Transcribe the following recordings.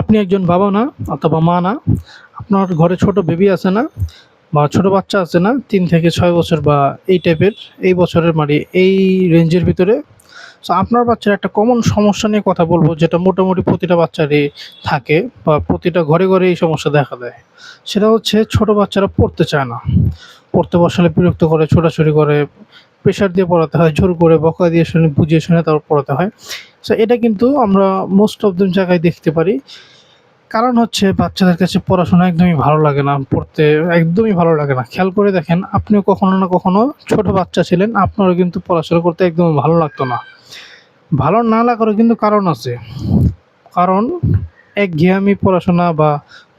আপনি একজন বাবা না অথবা মা না, আপনার ঘরে ছোট বেবি আছে না বা ছোট বাচ্চা আছে না ৩ থেকে ৬ বছর বা এই টাইপের, এই বছরের মানে এই রেঞ্জের ভিতরে। সো আপনার বাচ্চার একটা কমন সমস্যা নিয়ে কথা বলব, যেটা মোটামুটি প্রতিটা বাচ্চারই থাকে বা প্রতিটা ঘরে, ঘরে এই সমস্যা দেখা দেয়। সেটা হচ্ছে ছোট বাচ্চারা পড়তে চায় না। পড়তে বসালে বিরক্ত করে, ছোটাছুটি করে, প্রেশার দিয়ে পড়াতে হয়, জোর করে বকা দিয়ে শুনে বুঝিয়ে শুনে তারপর পড়াতে হয়। সো এটা কিন্তু আমরা মোস্ট অফ দ্য জায়গায় দেখতে পারি। কারণ হচ্ছে বাচ্চাদের কাছে পড়াশোনা একদমই ভালো লাগে না, পড়তে একদমই ভালো লাগে না। খেয়াল করে দেখেন, আপনিও কখনো না কখনো ছোট বাচ্চা ছিলেন, আপনারও কিন্তু পড়াশোনা করতে একদমই ভালো লাগতো না। ভালো না লাগারও কিন্তু কারণ আছে। কারণ একঘেয়েমি পড়াশোনা বা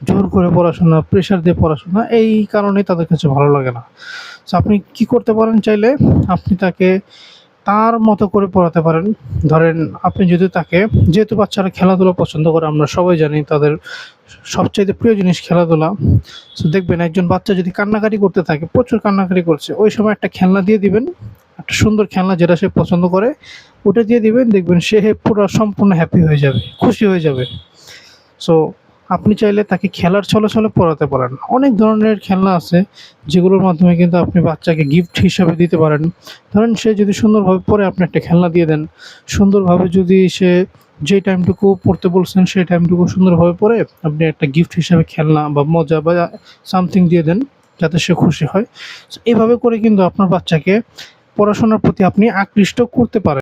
জোর করে পড়াশোনা, প্রেশার দিয়ে পড়াশোনা, এই কারণেই তাদের কাছে ভালো লাগে না। সো আপনি কি করতে পারেন চাইলে, আপনি তাকে তার মতো করে পড়াতে পারেন। ধরেন আপনি যদি তাকে, যেহেতু বাচ্চারা খেলাধুলা পছন্দ করে, আমরা সবাই জানি তাদের সবচাইতে প্রিয় জিনিস খেলাধুলা। সো দেখবেন একজন বাচ্চা যদি কান্নাকাটি করতে থাকে, প্রচুর কান্নাকাটি করছে, ওই সময় একটা খেলনা দিয়ে দিবেন। একটা সুন্দর খেলনা যেটা সে পছন্দ করে, ওটা দিয়ে দিবেন, দেখবেন সে পুরো সম্পূর্ণ হ্যাপি হয়ে যাবে, খুশি হয়ে যাবে। সো আপনি চাইলে তাকে খেলার ছলে, ছলে পড়াতে পারেন। অনেক ধরনের খেলনা আছে যেগুলোর মাধ্যমে কিন্তু আপনি বাচ্চাকে গিফট হিসাবে দিতে পারেন। ধরেন সে যদি সুন্দরভাবে পড়ে, আপনি একটা খেলনা দিয়ে দেন। সুন্দরভাবে যদি সে যে টাইমটুকু পড়তে বলছেন সেই টাইমটুকু সুন্দরভাবে পড়ে, আপনি একটা গিফট হিসাবে খেলনা বা মজা বা সামথিং দিয়ে দেন, যাতে সে খুশি হয়। সো এভাবে করে কিন্তু আপনার বাচ্চাকে পড়াশোনার প্রতি আপনি আকৃষ্ট করতে পারেন।